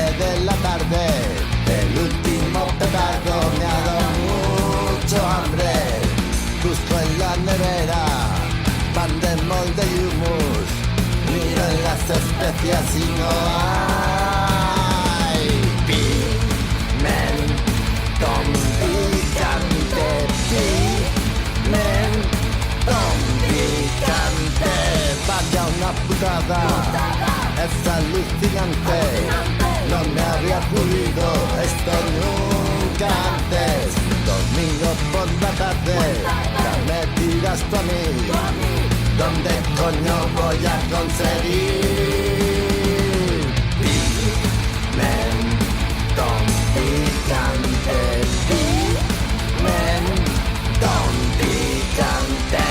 de la tarde, el último petardo me ha dado mucho hambre. Busco en la nevera pan de molde y hummus, miro en las especias y no hay pimentón picante, pimentón picante. Vaya una putada, es alucinante, no me había ocurrido esto nunca antes. Domingo por la tarde, ya me dirás tú a mí, ¿dónde coño voy a conseguir pimentón picante, pimentón picante?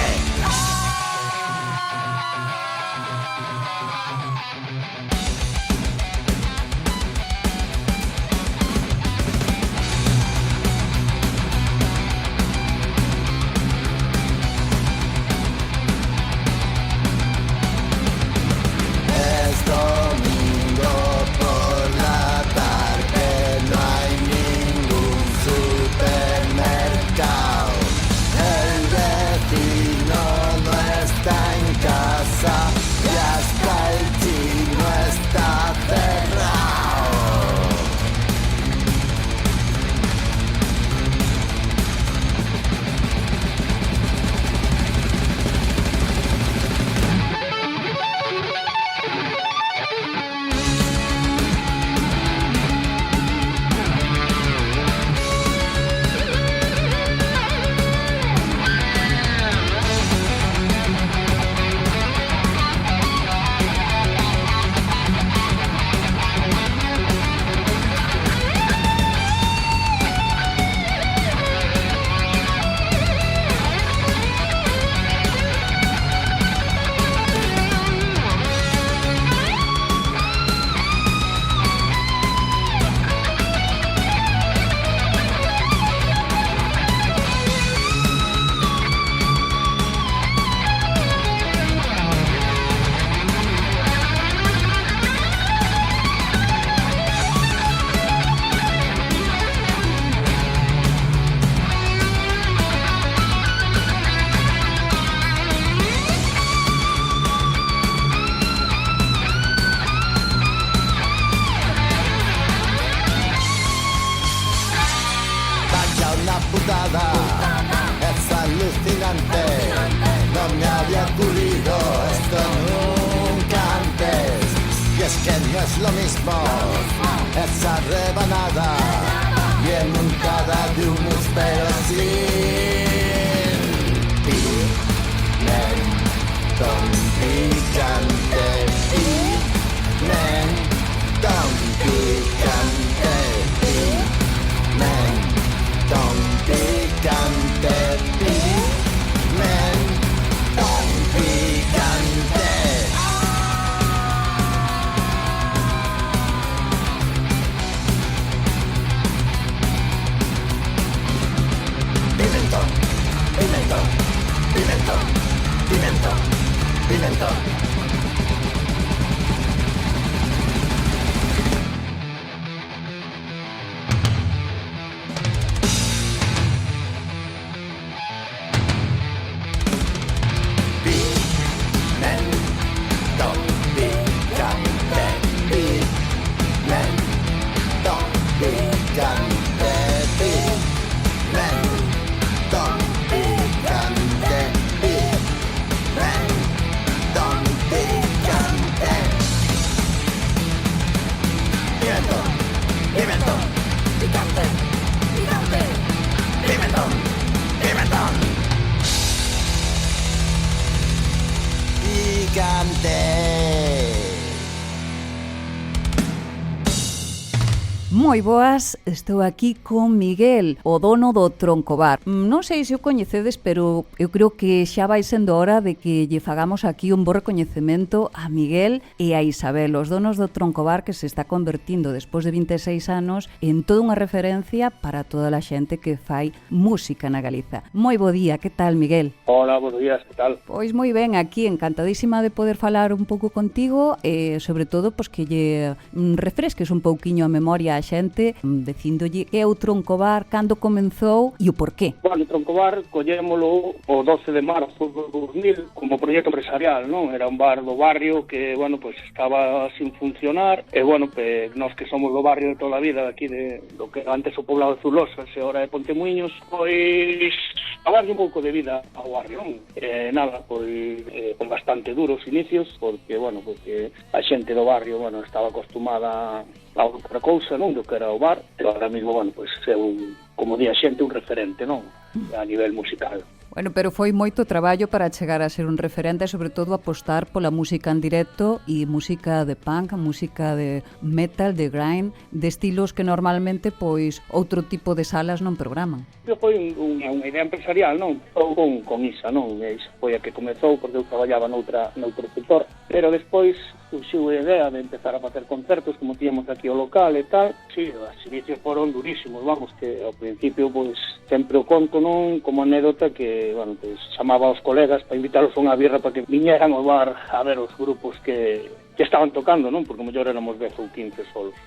Domingo por la tarde, no hay ningún supermercado. El vecino no está en casa y hasta el chino está cerrado. Es alucinante, no me había ocurrido esto nunca antes. Y es que no es lo mismo esa rebanada bien montada de hummus, pero sin pimentón picante, pimentón picante, pimentón picante, pimentón picante. Pimentón, pimentón, pimentón, pimentón, pimentón. Moi boas, estou aquí con Miguel, o dono do Troncobar. Non sei se o coñecedes, pero eu creo que xa vai sendo hora de que lle fagamos aquí un bo recoñecemento a Miguel e a Isabel, os donos do Troncobar, que se está convertindo despois de 26 anos en toda unha referencia para toda a xente que fai música na Galiza. Moi bo día, que tal, Miguel? Hola, buenos días, que tal? Pois moi ben, aquí encantadísima de poder falar un pouco contigo e sobre todo pois que lle refresques un pouquiño a memoria a xente dicíndolle que é o Troncobar, cando comenzou e o porqué. Bueno, o Troncobar collémolo o 12 de marzo do 2000 como proxecto empresarial, non? Era un bar do barrio que, bueno, pues estaba sin funcionar e, bueno, pues nós que somos do barrio de toda a vida aquí de do que antes o poblado de Zulosa, se hora de Pontemuiños, pois a darlle un pouco de vida ao barrio, non? Nada, pois bastante duros inicios, porque, bueno, porque a xente do barrio, bueno, estaba acostumada a outra cousa, non? Do que era o bar, pero ahora mismo, bueno, pois é un, como di a xente, un referente, non? A nivel musical. Bueno, pero foi moito traballo para chegar a ser un referente e, sobre todo, apostar pola música en directo e música de punk, música de metal, de grind, de estilos que normalmente, pois, outro tipo de salas non programan. Foi unha idea empresarial, non? Con Isa, non? Isa foi a que comezou, porque eu traballaba noutro sector, pero despois surxiu a idea de empezar a facer concertos, como tíamos aquí o local e tal. Sí, os inicios foron durísimos, vamos, que ao principio, pois, sempre o conto, non? Como anécdota que, bueno, pois, chamaba aos colegas para invitarlos a unha birra para que viñeran ao bar a ver os grupos que estaban tocando, non? Porque mellor éramos 10 ou 15 solos.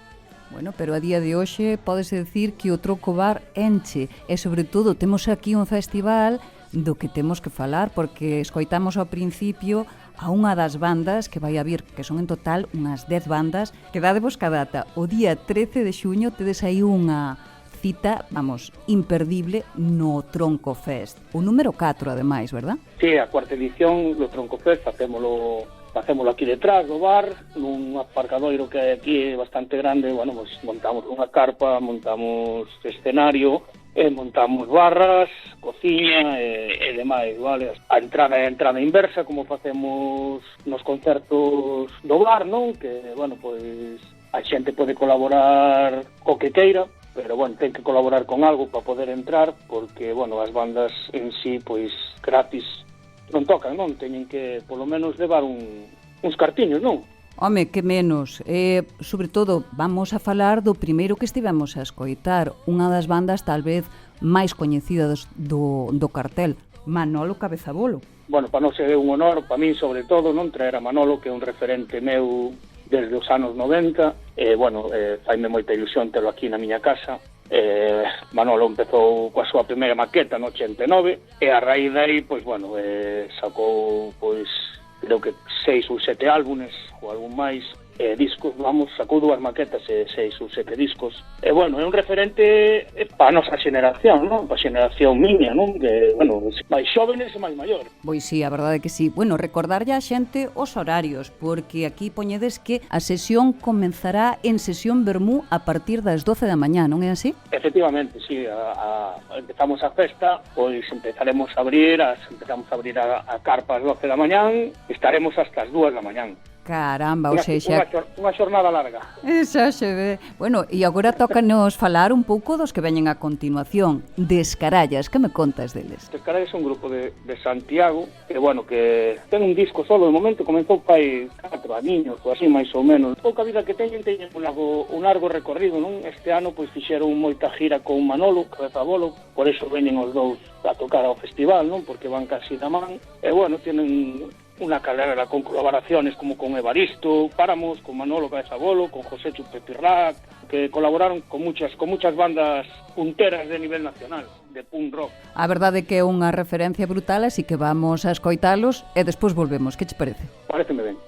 Bueno, pero a día de hoxe podese decir que o Troncobar enche e, sobre todo, temos aquí un festival do que temos que falar, porque escoitamos ao principio a unha das bandas que vai a vir, que son en total unhas 10 bandas, que dadevos ca data. O día 13 de xuño tedes aí unha cita, vamos, imperdible no Tronco Fest. O número 4, ademais, verdad? Sí, a cuarta edición do Tronco Fest, facémolo aquí detrás do bar, nun aparcadoiro que hai aquí bastante grande. Bueno, pues montamos unha carpa, montamos escenario, montamos barras, cociña e demais, vale? A entrada é a entrada inversa, como facemos nos concertos do bar, non? Que, bueno, pois a xente pode colaborar co que queira, pero, bueno, ten que colaborar con algo para poder entrar, porque, bueno, as bandas en sí, pois, gratis non tocan, non? Teñen que, polo menos, levar uns cartiños, non? Home, que menos. Sobre todo, vamos a falar do primeiro que estivemos a escoitar, unha das bandas tal vez máis coñecidas do cartel, Manolo Cabezabolo. Bueno, para nós é un honor, para min sobre todo, non traer a Manolo, que é un referente meu desde os anos 90, bueno, faime moita ilusión telo aquí na miña casa. Manolo empezou coa súa primeira maqueta no 89 e a raíz dai, pois, bueno, sacou, pois, creo que 6 ou 7 álbumes ou algún máis, discos, vamos, sacou 2 maquetas e 6 ou 7 discos. E, bueno, é un referente para a nosa xeneración, non? Para a xeneración miña, non? Que, bueno, máis xóvenes e máis maiores. Pois sí, a verdade que sí. Bueno, recordarlle a xente os horarios, porque aquí poñedes que a sesión comenzará en sesión vermú a partir das 12 da mañá, non é así? Efectivamente, sí, empezamos a festa, pois empezamos a abrir a carpa ás 12 da mañán, estaremos hasta as 2 da mañán. Caramba, ou seja... Unha xornada larga. Xa se ve. Bueno, e agora tócanos falar un pouco dos que veñen a continuación. Descarallas, que me contas deles? Descarallas é un grupo de Santiago, que, bueno, que ten un disco solo de momento, comenzou pai 4 aniños, ou así, máis ou menos. Pouca vida que teñen un largo recorrido, non? Este ano, pois, fixeron moita gira con Manolo Cabezabolo, por eso veñen os dous a tocar ao festival, non? Porque van casi da man. E, bueno, tienen unha carrera con colaboraciones como con Evaristo, Páramos, con Manolo Cabezabolo, con José Chupe Pirrac, que colaboraron con muchas bandas punteras de nivel nacional, de punk rock. A verdade é que é unha referencia brutal, así que vamos a escoitalos e despois volvemos. Que che parece? Pareceme ben.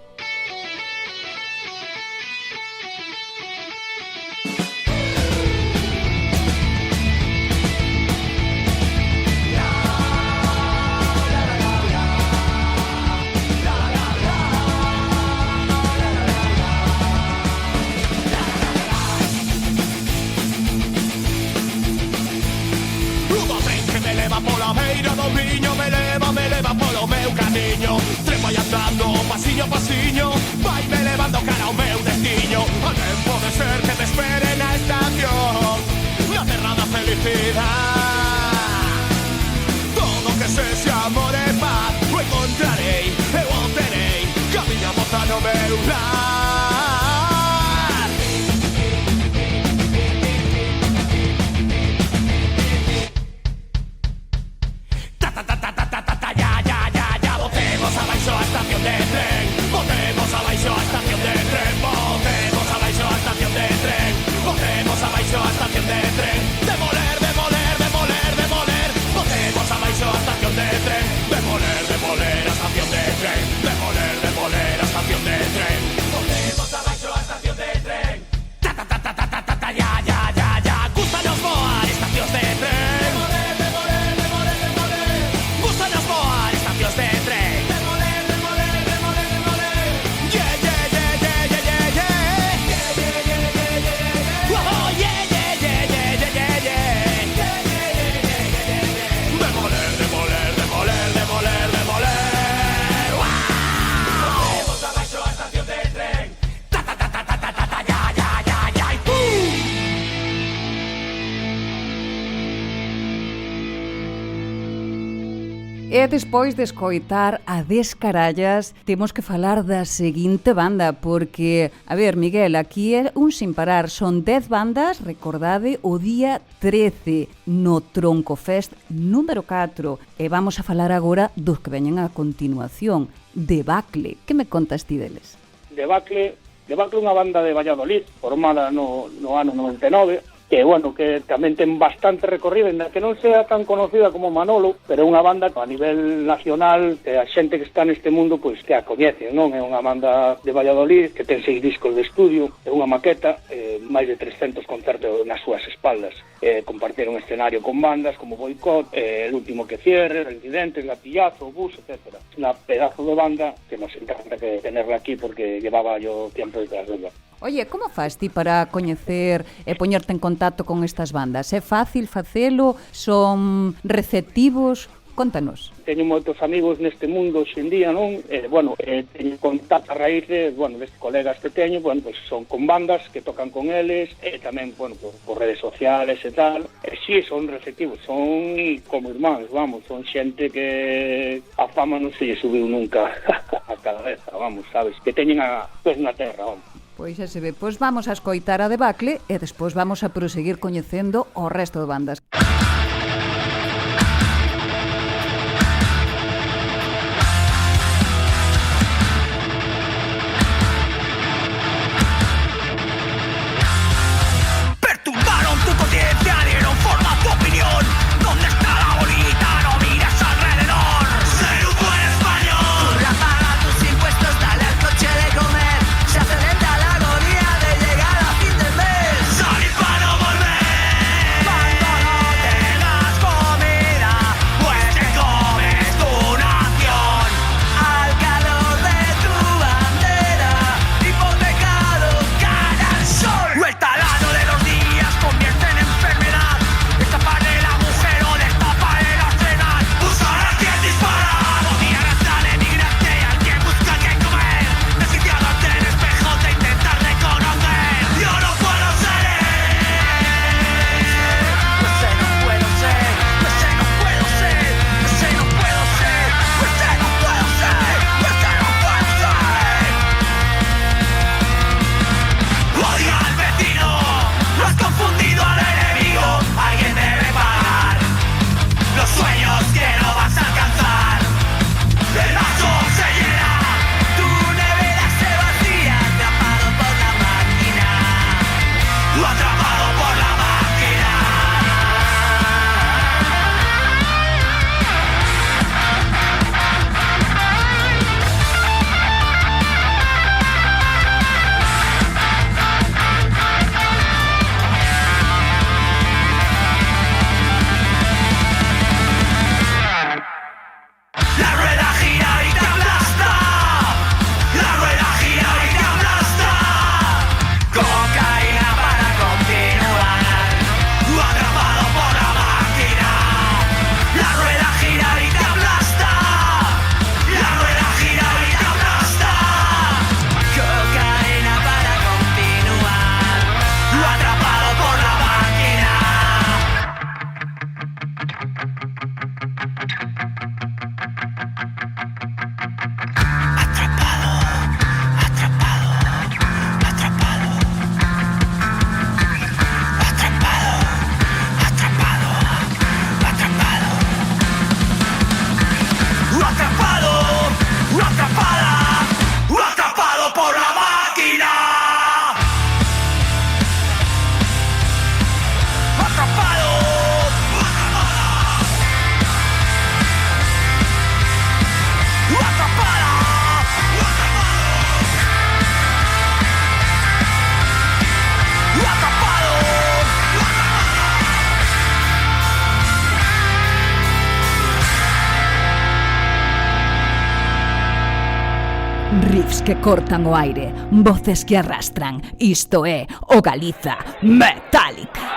Pola beira do viño me leva polo meu camiño. Trepo e andando, pasiño, pasiño, vai me levando cara ao meu destino. A quen pode ser que me espere na estación E despois de escoitar a Descarallas, temos que falar da seguinte banda, porque, a ver, Miguel, aquí é un sin parar, son 10 bandas, recordade, o día 13 no Troncofest número 4, e vamos a falar agora dos que veñen a continuación, Debacle. Que me contas ti deles? Debacle é unha banda de Valladolid, formada no ano 99, que, bueno, que tamén ten bastante recorrido, ainda que non sea tan conocida como Manolo, pero é unha banda a nivel nacional, que a xente que está neste mundo, pois, que a coñece, non? É unha banda de Valladolid, que ten 6 discos de estudio, é unha maqueta, máis de 300 concertos nas súas espaldas. Compartieron escenario con bandas como Boicot, El Último que Cierre, Reincidentes, Gatillazo, Bus, etc. Es una pedazo de banda que nos encanta que tenerla aquí porque llevaba yo tiempo detrás de ella. Oye, como faz ti para coñecer e poñerte en contacto con estas bandas? É fácil facelo? Son receptivos? Contanos. Teño moitos amigos neste mundo hoxe en día, non? Teño contacto a raíz de, bueno, destes colegas que teño, bueno, pues son con bandas que tocan con eles, e tamén, bueno, por redes sociales e tal. E sí, son receptivos, son como irmáns, vamos, son xente que a fama non se lle subiu nunca a cabeza, vamos, sabes? Que teñen a pés na terra, vamos. Pois xa se ve, pois vamos a escoitar a Debacle e despois vamos a proseguir coñecendo o resto de bandas. Perturbaron tu conciencia, dieron forma a tu opinión. ¿Dónde está la bolita? No miras alrededor. Ser un buen español. Curra, paga tus impuestos, dale al coche de comer. Se hace lenta la agonía de llegar a fin de mes. Salir para no volver. Cuando no tengas comida, pues te comes tu nación. Al calor de tu bandera, hipotecado cara al sol. El talano de los días convierte en enfermedad. Destapar el agujero, destapar el arsenal. Usar a quien dispara, odiar hasta el emigrante, al que busca que comer. Desquiciado ante el espejo de intentar reconocer. Yo no puedo ser. Ese no puedo ser. Ese no puedo ser. Ese no puedo ser. Ese no puedo ser. Ese no puedo ser. Odia al vecino, lo has confundido al enemigo. Alguien debe pagar los sueños que no vas a alcanzar. El vaso se llena, tu nevera se vacía. Atrapado por la máquina, o atrapado por la máquina. La rueda gira y te aplasta. La rueda gira y te aplasta. Cocaína para continuar. Atrapado por la máquina. La rueda gira y te aplasta. La rueda gira y te aplasta. Cocaína para continuar. Atrapado por la máquina. Atrapado por la máquina. Atrapado. Riffs que cortan o aire, voces que arrastran. Isto é o Galiza Metálica.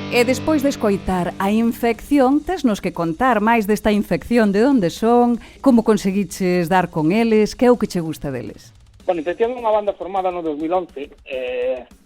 E despois de escoitar a infección, tesnos que contar máis desta infección, de onde son, como conseguiches dar con eles, que é o que che gusta deles? Bueno, Infección é unha banda formada no 2011,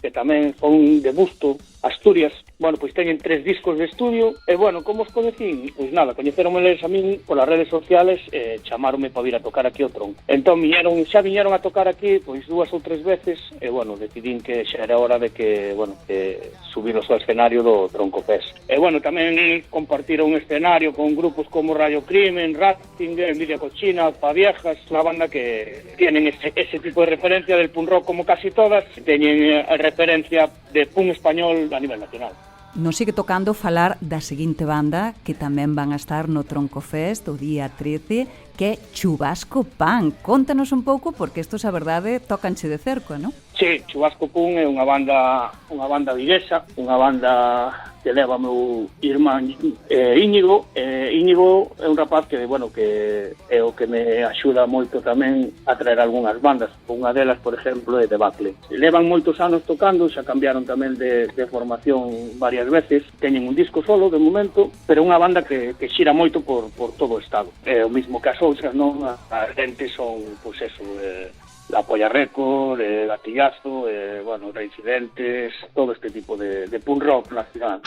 que tamén foi de Busto, Asturias. Bueno, pois teñen 3 discos de estudio, e bueno, como os conecín? Pois nada, coñeceronme a min polas redes sociales, chamáronme para vir a tocar aquí ao Tronco. Entón, xa viñeron a tocar aquí, pois 2 ou 3 veces, e bueno, decidín que xa era hora de que, bueno, que subiros ao escenario do Tronco Fest. E bueno, tamén compartiron un escenario con grupos como Rayo Crimen, Ratzinger, Envidia Cochina, Alfa Viejas, unha banda que tienen ese tipo de referencia del punk rock como casi todas, teñen referencia de punk español a nivel nacional. Nos sigue tocando falar da seguinte banda que tamén van a estar no Tronco Fest o día 13, que é Chubasco Punk. Contanos un pouco, porque estos, a verdade, tócanche de cerco, non? Sí, Chubasco Punk é unha banda viguesa, unha banda que leva meu irmán Íñigo. Íñigo é un rapaz que, bueno, que é o que me axuda moito tamén a traer algunhas bandas. Unha delas, por exemplo, é Debacle. Levan moitos anos tocando, xa cambiaron tamén de formación varias veces. Teñen un disco solo de momento, pero é unha banda que xira moito por todo o estado. É o mismo que as outras, non? As dentes son, pois eso, La Polla Record, Gatillazo, bueno, Reincidentes, todo este tipo de punk rock nacional.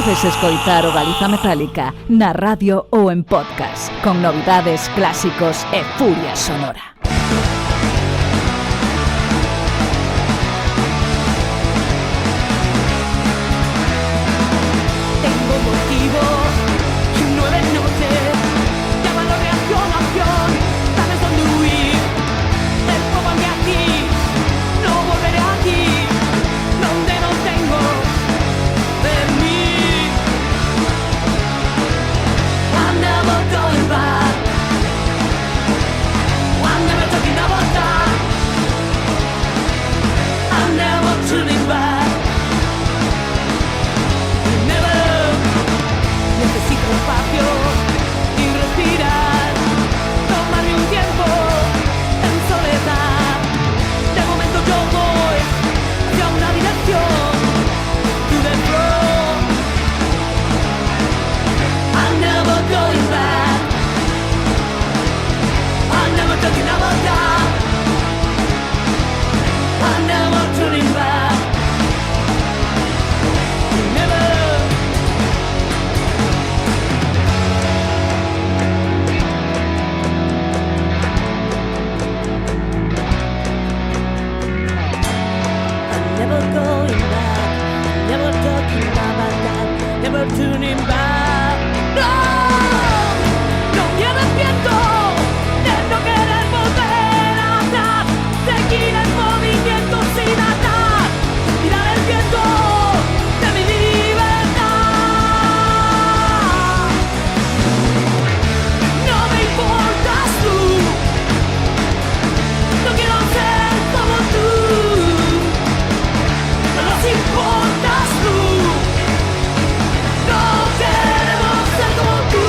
Podes escoitar o Galiza Metálica na radio ou en podcast, con novidades, clásicos e furia sonora. Tengo motivo, 9 noches, llámalo reacción, acción, sabes dónde huir, empújame aquí, no volveré aquí, donde no tengo de mí. I'm never going back, I'm never talking about that, I'm never turning back. Necesito espacio y respirar, tomarme un tiempo en soledad. De momento yo voy hacia una dirección, to the floor. I'm never going back, I'm never talking about that, I'm never turning back. Never. Never going back, never talking about that, never turning back. No, no me arrepiento de no querer volver atrás, seguir en movimiento sin atar, mirar el viento de mi libertad. No me importas tú, no quiero ser como tú. No nos importas tú, no queremos ser como tú.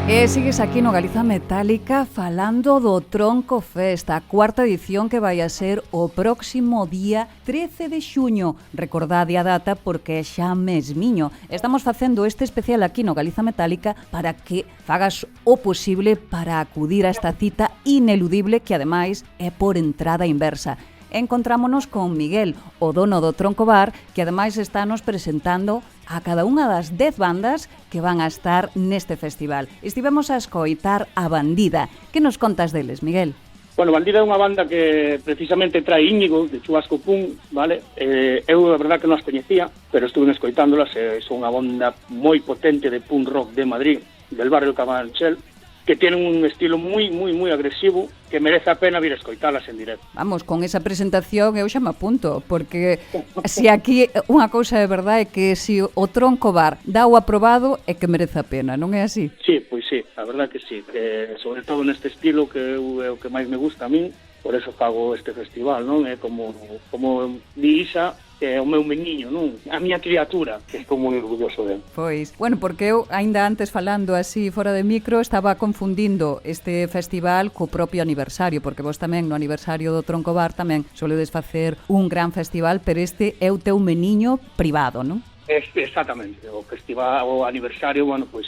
E sigues aquí no Galiza Metálica falando do Tronco Fest, a cuarta edición que vai a ser o próximo día 13 de xuño. Recordade a data porque é xa mesmiño. Estamos facendo este especial aquí no Galiza Metálica para que fagas o posible para acudir a esta cita ineludible que ademais é por entrada inversa. Encontrámonos con Miguel, o dono do Tronco Bar, que ademais está nos presentando a cada unha das 10 bandas que van a estar neste festival. Estivemos a escoitar a Bandida. Que nos contas deles, Miguel? Bueno, Bandida é unha banda que precisamente trae Íñigo, de Chubasco Punk, vale? Eu, a verdad, que non as coñecía, pero estuve escoitándolas, son unha banda moi potente de punk rock de Madrid, del barrio Carabanchel, que tienen un estilo moi agresivo, que merece a pena vir a escoitalas en directo. Vamos, con esa presentación eu xa me apunto, porque se aquí unha cousa é verdade é que se o Tronco Bar dá o aprobado é que merece a pena, non é así? Sí, pois sí, a verdad que sí, que sobre todo neste estilo que é o que máis me gusta a min, por eso fago este festival, non? É como di Isa, que é o meu meniño, non? A miña criatura, que estou moi orgulloso dele. Pois, bueno, porque eu, aínda antes falando así fora de micro, estaba confundindo este festival co propio aniversario, porque vos tamén no aniversario do Tronco Bar tamén soledes facer un gran festival, pero este é o teu meniño privado, non? Exactamente, o festival, o aniversario, bueno, pois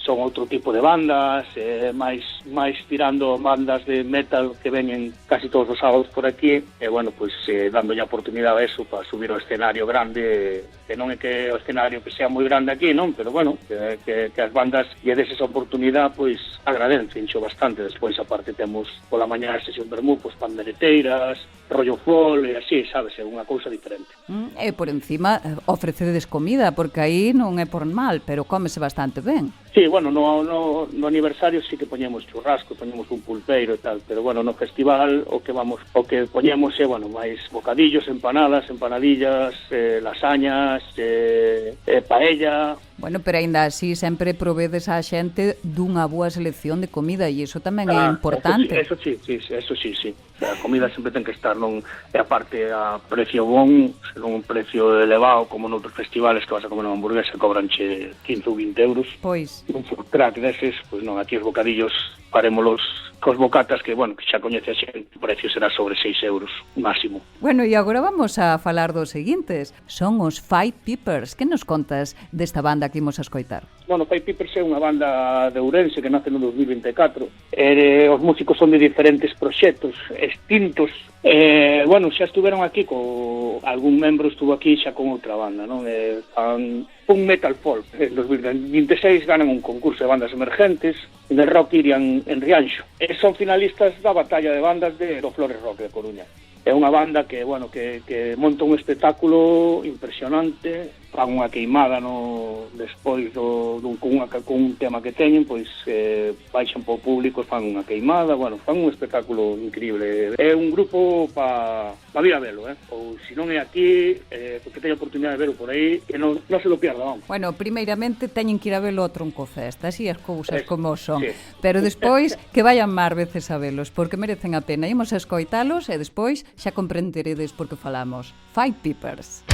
son outro tipo de bandas, máis tirando bandas de metal que veñen casi todos os sábados por aquí, e bueno, pois dándolle a oportunidade a eso para subir ao escenario grande, que non é que o escenario que sea moi grande aquí, non, pero bueno, que as bandas lle des esa oportunidade, pois agradecenxo bastante. Despois, aparte, temos pola mañá a sesión vermú, pois pandereteiras, rollo folk, e así, sabes, é unha cousa diferente. E por encima ofrecedes comida, porque aí non é por mal, pero cómese bastante ben. Sí, bueno, no aniversario sí que poñemos churrasco, poñemos un pulpeiro e tal, pero bueno, no festival o que poñemos é, bueno, máis bocadillos, empanadas, empanadillas, lasañas, paella. Bueno, pero aínda así sempre provedes á xente dunha boa selección de comida e iso tamén é importante. Eso sí. A comida sempre ten que estar, non é aparte a precio bon, senón un precio elevado, como noutros festivales que vas a comer unha hamburguesa cobranche 15 ou 20 euros. Pois. Un food truck deses, pois non, aquí os bocadillos parémolos cos bocatas que, bueno, que xa coñece a xente, o precio será sobre 6 euros máximo. Bueno, e agora vamos a falar dos seguintes. Son os Five Peppers. Que nos contas desta banda que imos a escoitar? Bueno, Five Peppers é unha banda de Ourense que nace no 2024. Os músicos son de diferentes proxectos extintos. Bueno, xa estuveron aquí algún membro estuvo aquí xa con outra banda, non? Fan un metal folk. En 2026 ganan un concurso de bandas emergentes de rock Irian en Rianxo. E son finalistas da batalla de bandas do Flores Rock de Coruña. É unha banda que, bueno, que monta un espectáculo impresionante, fan unha queimada despois con un tema que teñen, pois baixan para o público, fan unha queimada, bueno, fan un espectáculo increíble. É un grupo pa vir a velo, ou se non é aquí, porque teña a oportunidade de verlo por aí, que non se lo pierda, vamos. Bueno, primeiramente teñen que ir a velo ao Troncofest, así as cousas como son. Sí. Pero despois que vayan máis veces a velos, porque merecen a pena. Imos a escoitalos e despois xa comprenderedes por que falamos. Five Peppers.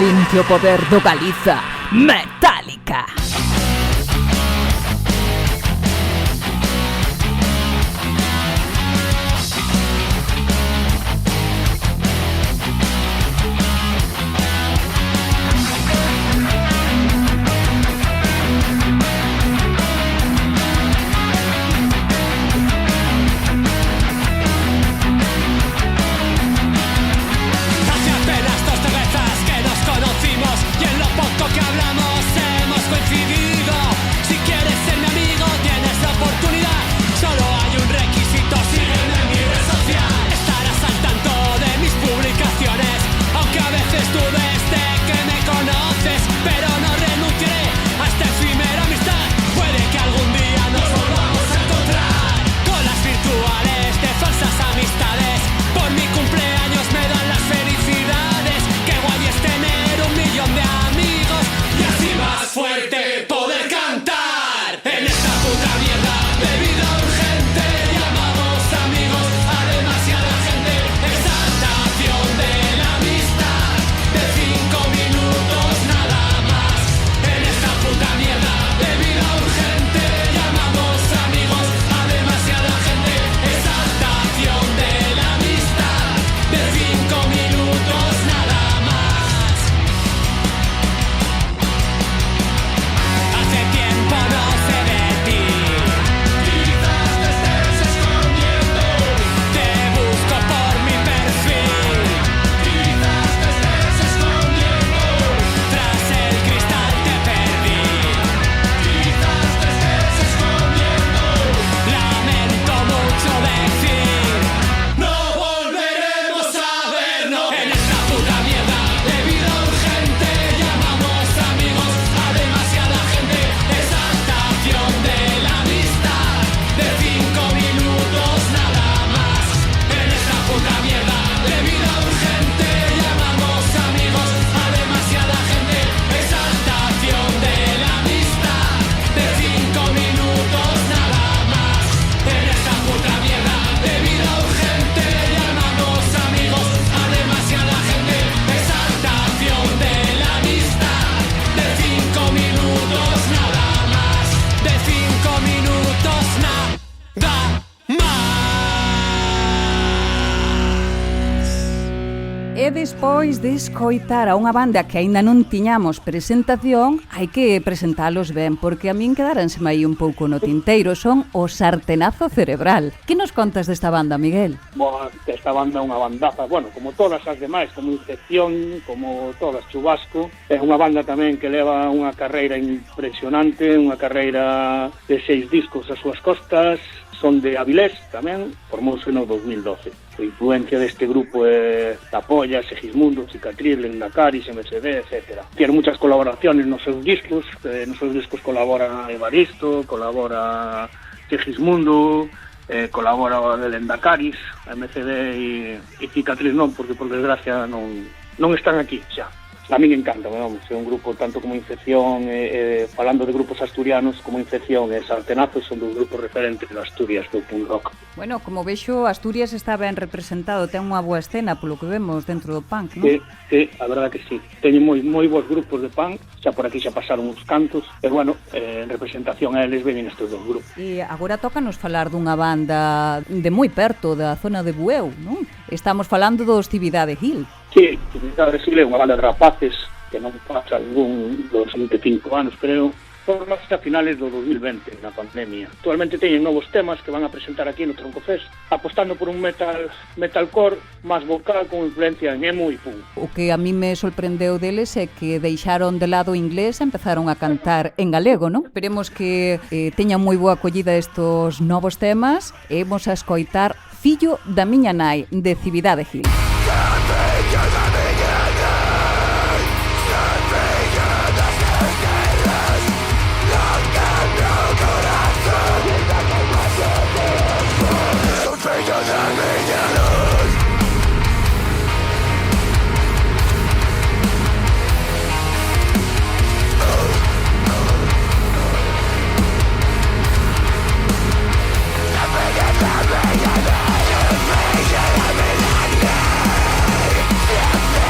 Sinte o poder do Galiza. Metallica. Hace apenas 2 cervezas que nos conocimos y en lo poco que hablamos hemos coincidido. Si quieres ser mi amigo tienes la oportunidad. Solo hay un requisito, sígueme en mi red social. Estarás al tanto de mis publicaciones, aunque a veces dudes de que me conoces. Pero no renunciaré a esta efímera amistad. Puede que algún día nos volvamos a encontrar. Con las virtuales de falsas amistades, por mi cumpleaños me dan las felicidades. Qué guay es tener 1 millón de amigos y así más fuerte poder cantar. En esta puta mierda de vida urgente llamamos amigos a demasiada gente. Exaltación de la amistad de 5 minutos nada más. En esta puta mierda de vida urgente llamamos amigos a demasiada gente. Exaltación de la amistad de 5 minutos nada más. Hace tiempo no sé de ti. Quizás te estés escondiendo. Te busco por mi perfil. Quizás te estés escondiendo. Tras el cristal te perdí. Quizás te estés escondiendo. Lamento mucho decir, no volveremos a vernos. En esta puta mierda de vida urgente llamamos amigos a demasiada gente. Exaltación de la amistad de 5 minutos nada más. En esta puta mierda de vida urgente llamamos amigos a demasiada gente. Exaltación de la amistad de 5 minutos nada más. En esta puta mierda de vida urgente llamamos amigos a demasiada gente. Exaltación de la amistad de 5 minutos nada más. De 5 minutos nada más. E despois de escoitar a unha banda que aínda non tiñamos presentación, hai que presentalos ben, porque a min quedáranseme aí un pouco no tinteiro. Son o Sartenazo Cerebral. Que nos contas desta banda, Miguel? Boa, esta banda é unha bandaza, bueno, como todas as demais, como Infección, como todas Chubasco. É unha banda tamén que leva unha carreira impresionante, unha carreira de 6 discos ás súas costas. Son de Avilés tamén, formouse no 2012. A influencia deste grupo é Tapolla, Segismundo, Cicatriz, Lendacaris, MSD, etc. Tiene muchas colaboraciones nos seus discos. Nos seus discos colabora Evaristo, colabora Segismundo, colabora de Lendacaris, MCD e Cicatriz non, porque por desgracia non están aquí xa. A mí me encanta, vamos, é un grupo tanto como Infección, falando de grupos asturianos, como Infección e Sartenazo son dos grupos referentes de Asturias do punk rock. Bueno, como vexo, Asturias está ben representado, ten unha boa escena polo que vemos dentro do punk, non? Sí, a verdade que sí. Teñen moi bons grupos de punk, xa por aquí xa pasaron uns cantos, e bueno, en representación a eles veñen estes dos grupos. E agora tócanos falar dunha banda de moi perto da zona de Bueu, non? Estamos falando do Hostilidade Hill. Sí, Hostilidade Hill é unha banda de rapaces que non pasa algún dos 25 anos, creo. Formas a finales do 2020, na pandemia. Actualmente teñen novos temas que van a presentar aquí no Troncofest, apostando por un metalcore máis vocal con influencia en emo e punk. O que a mí me sorprendeu deles é que deixaron de lado o inglés e empezaron a cantar en galego, non? Esperemos que teñan moi boa acollida estos novos temas e vamos a escoitar Fillo da miña nai, de Hostilidade Hill. Yeah.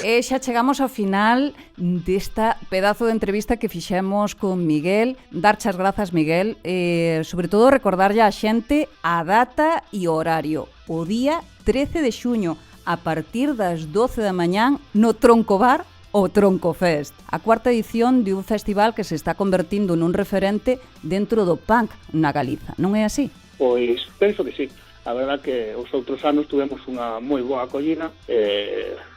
E xa chegamos ao final desta pedazo de entrevista que fixemos con Miguel. Darche as grazas, Miguel, sobre todo recordarlle á xente a data e o horario. O día 13 de xuño, a partir das 12 da mañán, no Troncobar, o Troncofest, a cuarta edición de un festival que se está convertindo nun referente dentro do punk na Galiza, non é así? Pois penso que sí. A verdad que os outros anos tuvemos unha moi boa acollida,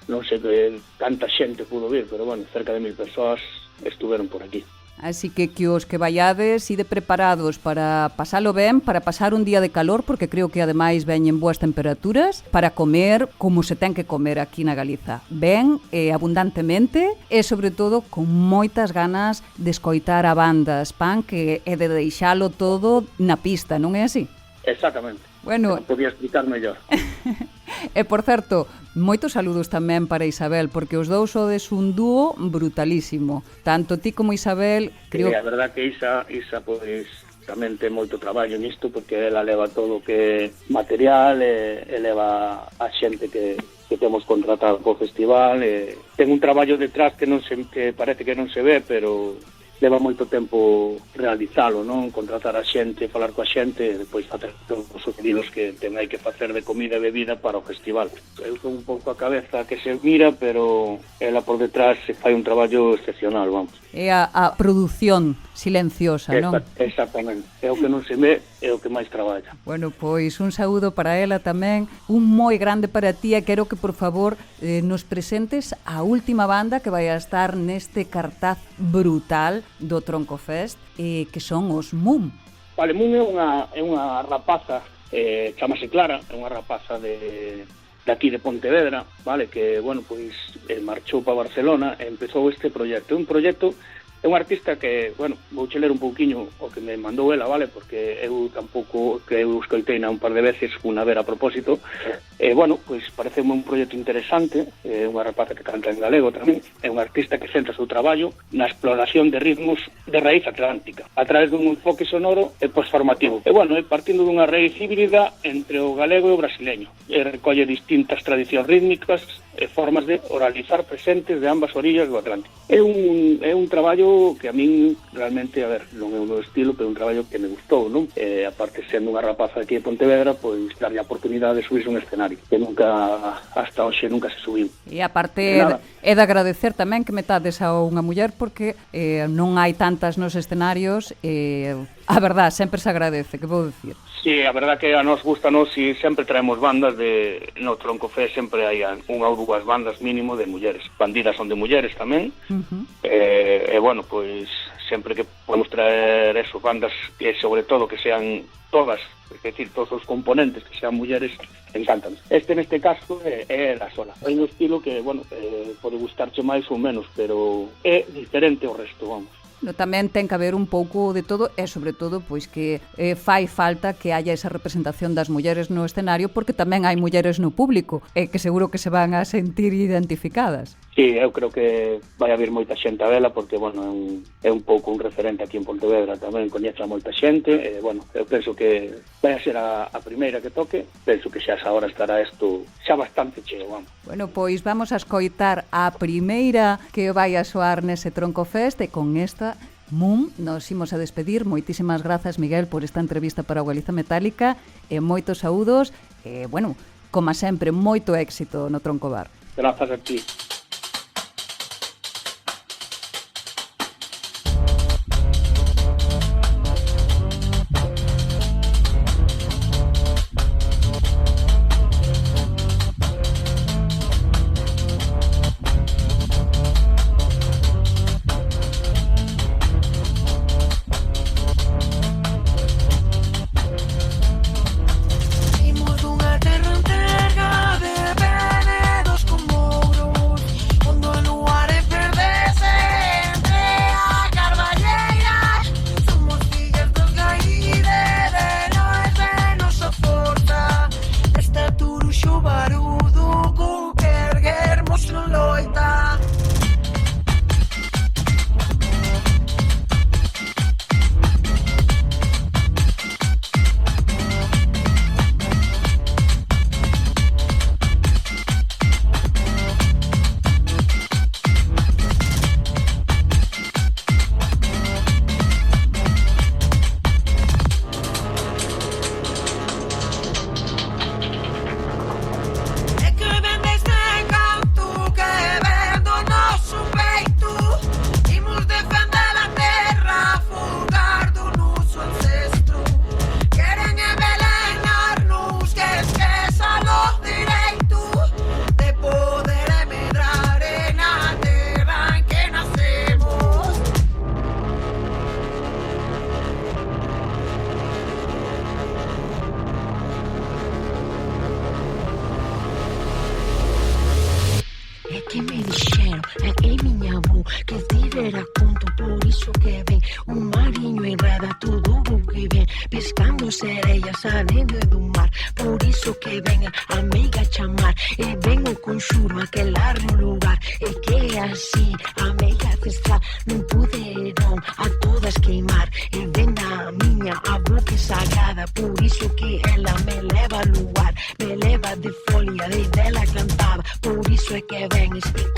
non sei que tanta xente pudo vir, pero bueno, cerca de 1000 persoas estuveron por aquí. Así que os que vayades ide preparados para pasalo ben, para pasar un día de calor, porque creo que ademais veñen boas temperaturas, para comer como se ten que comer aquí na Galiza. Ben, abundantemente, e sobre todo con moitas ganas de escoitar a bandas punk e de deixalo todo na pista, non é así? Exactamente. Bueno, non podía explicar mellor. E, por certo, moitos saludos tamén para Isabel, porque os dous sodes un dúo brutalísimo. Tanto ti como Isabel, creo... Sí, a verdad que Isa pois, tamén ten moito traballo nisto, porque ela leva todo o que é material, e leva a xente que temos contratado co festival, e ten un traballo detrás que parece que non se ve, pero leva moito tempo realizalo, non? Contratar a xente, falar coa xente e depois facer todos os pedidos que ten aí que facer de comida e bebida para o festival. Eu son un pouco a cabeza que se mira, pero ela por detrás se fai un traballo excepcional, vamos. É a produción silenciosa, non? Exactamente. É o que non se ve, é o que máis traballa. Bueno, pois un saúdo para ela tamén, un moi grande para ti, e quero que, por favor, nos presentes a última banda que vai a estar neste cartaz brutal do Troncofest, que son os Mum. Vale, Mum é unha rapaza, chamase Clara, é unha rapaza de aquí de Pontevedra, vale, que, bueno, pois marchou para Barcelona e empezou este proxecto. É un proxecto, é un artista que, bueno, vou ler un pouquiño o que me mandou ela, vale, porque eu tampouco, que eu escoitei un par de veces, unha ver a propósito, bueno, pois pareceme un proxecto interesante, é unha rapaza que canta en galego tamén, é un artista que centra o seu traballo na exploración de ritmos de raíz atlántica, a través dun enfoque sonoro e posformativo. E, bueno, partindo dunha raíz híbrida entre o galego e o brasileño, e recolle distintas tradicións rítmicas e formas de oralizar presentes de ambas orillas do Atlántico. É un traballo que a min realmente, a ver, non é o meu estilo, pero un traballo que me gustou, non? E aparte, sendo unha rapaza aquí de Pontevedra, pois darlle a oportunidade de subirse un escenario, que hasta hoxe nunca se subiu. E aparte é de agradecer tamén que metades a unha muller, porque non hai tantas nos escenarios, a verdad, sempre se agradece, que vou dicir? Sí, a verdad que a nos gustanos e sempre traemos bandas no Troncofest, sempre hai unha ou dúas bandas mínimo de mulleres. Bandidas son de mulleres tamén. E bueno, pois sempre que podemos traer eso, bandas que sobre todo que sean todas, es decir, todos os componentes que sean mulleres, encantan. Neste caso é la sola. É un estilo que, bueno, pode gustarche máis ou menos, pero é diferente ao resto, vamos. Tamén ten que haber un pouco de todo, e sobre todo pois que fai falta que haya esa representación das mulleres no escenario, porque tamén hai mulleres no público, e que seguro que se van a sentir identificadas. Sí, eu creo que vai haber moita xente a vela, porque, bueno, é un pouco un referente aquí en Pontevedra, tamén coñece a moita xente, e, bueno, eu penso que vai a ser a primeira que toque, penso que xa esa hora estará isto xa bastante cheo, vamos. Bueno, pois vamos a escoitar a primeira que vai a soar nese Troncofest, e con esta Mum nos imos a despedir. Moitísimas grazas, Miguel, por esta entrevista para o Galiza Metálica, e moitos saúdos, e, bueno, como sempre, moito éxito no Troncobar. Grazas a ti. Imos dunha terra entrega de venedos con mouros. me dixeron, e miña avó, que tivera conto, por iso que ven un mariño enreda todo o que ven, pescando sereias arrendo do mar, por iso que ven a meiga chamar, e ven o conxuro aquel largo lugar, e que así a meiga ancestral non puderon a todas queimar, e ven a miña avó que sagrada, por iso que ela me leva ao lugar, me leva de folia, de dela cantaba, por iso é que ven este